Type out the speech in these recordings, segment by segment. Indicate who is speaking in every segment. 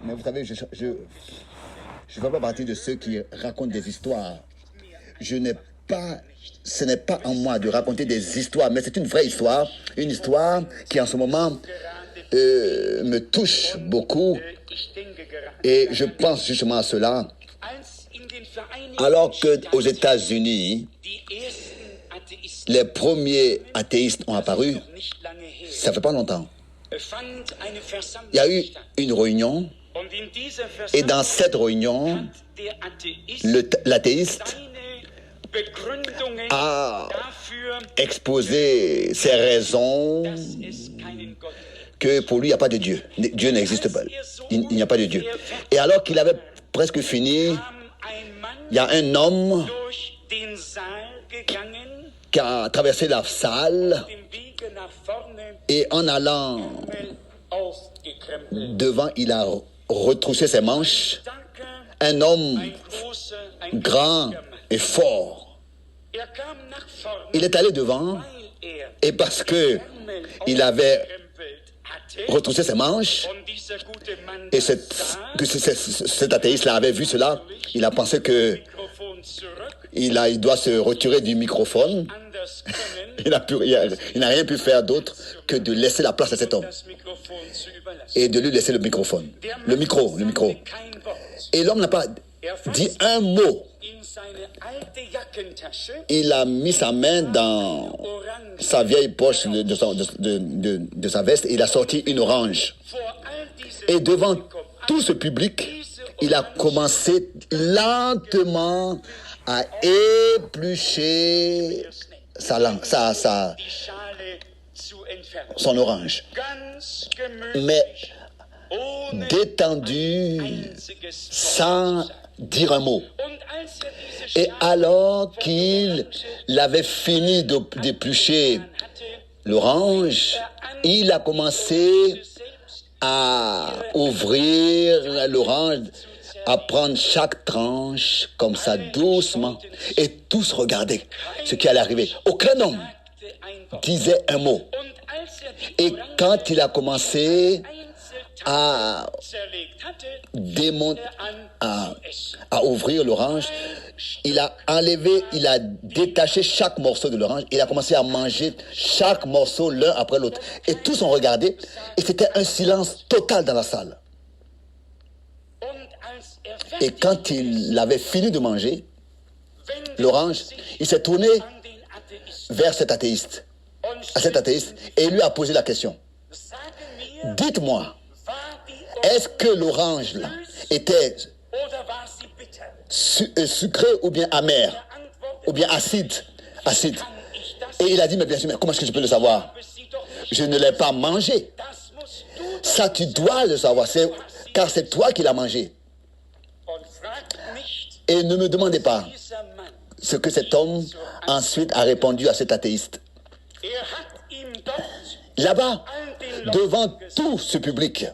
Speaker 1: Mais vous savez, je ne fais pas partie de ceux qui racontent des histoires. Ce n'est pas en moi de raconter des histoires, mais c'est une vraie histoire. Une histoire qui, en ce moment, me touche beaucoup. Et je pense justement à cela. Alors qu'aux États-Unis, les premiers athéistes ont apparu, ça ne fait pas longtemps. Il y a eu une réunion, et dans cette réunion, l'athéiste a exposé ses raisons que pour lui, il n'y a pas de Dieu. Dieu n'existe pas. Il n'y a pas de Dieu. Et alors qu'il avait presque fini, il y a un homme qui a traversé la salle et en allant devant, il a retroussé ses manches. Un homme grand et fort. Il est allé devant et parce que il avait retroussé ses manches et cet athéiste-là avait vu cela, il a pensé que il doit se retirer du microphone. Il n'a rien pu faire d'autre que de laisser la place à cet homme et de lui laisser le microphone, le micro. Et l'homme n'a pas dit un mot. Il a mis sa main dans sa vieille poche de sa veste et il a sorti une orange. Et devant tout ce public, il a commencé lentement à éplucher son orange. Mais détendu, sans dire un mot. Et alors qu'il avait fini d'éplucher l'orange, il a commencé à ouvrir l'orange, à prendre chaque tranche comme ça doucement. Et tous regardaient ce qui allait arriver. Aucun homme disait un mot. Et quand il a commencé à ouvrir l'orange, il a détaché chaque morceau de l'orange, il a commencé à manger chaque morceau l'un après l'autre. Et tous ont regardé, et c'était un silence total dans la salle. Et quand il avait fini de manger l'orange, il s'est tourné vers cet athéiste, et il lui a posé la question. Dites-moi, est-ce que l'orange là était sucré ou bien amer, ou bien acide? Et il a dit, mais bien sûr, mais comment est-ce que je peux le savoir? Je ne l'ai pas mangé. Ça, tu dois le savoir, car c'est toi qui l'as mangé. Et ne me demandez pas ce que cet homme ensuite a répondu à cet athéiste. Là-bas, devant tout ce public,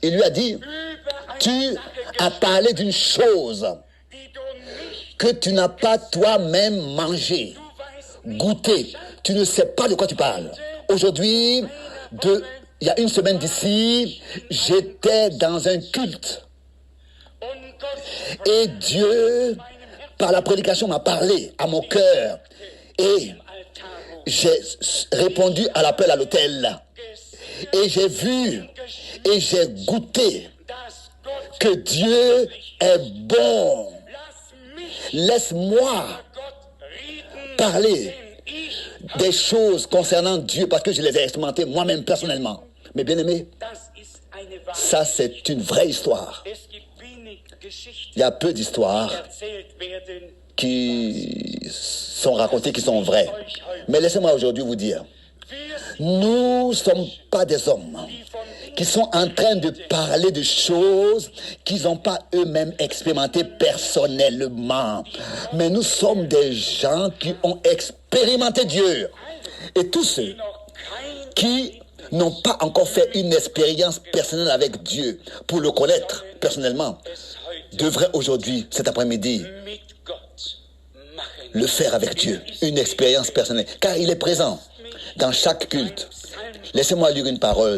Speaker 1: il lui a dit, tu as parlé d'une chose que tu n'as pas toi-même mangé, goûté. Tu ne sais pas de quoi tu parles. Aujourd'hui, il y a une semaine d'ici, j'étais dans un culte. Et Dieu, par la prédication, m'a parlé à mon cœur. Et j'ai répondu à l'appel à l'autel. Et j'ai vu et j'ai goûté que Dieu est bon. Laisse-moi parler des choses concernant Dieu parce que je les ai expérimentées moi-même personnellement. Mais bien aimé, ça c'est une vraie histoire. Il y a peu d'histoires qui sont racontées, qui sont vraies. Mais laissez-moi aujourd'hui vous dire, nous ne sommes pas des hommes qui sont en train de parler de choses qu'ils n'ont pas eux-mêmes expérimentées personnellement. Mais nous sommes des gens qui ont expérimenté Dieu. Et tous ceux qui n'ont pas encore fait une expérience personnelle avec Dieu pour le connaître personnellement devraient aujourd'hui, cet après-midi, le faire avec Dieu, une expérience personnelle, car il est présent dans chaque culte. Laissez-moi lire une parole.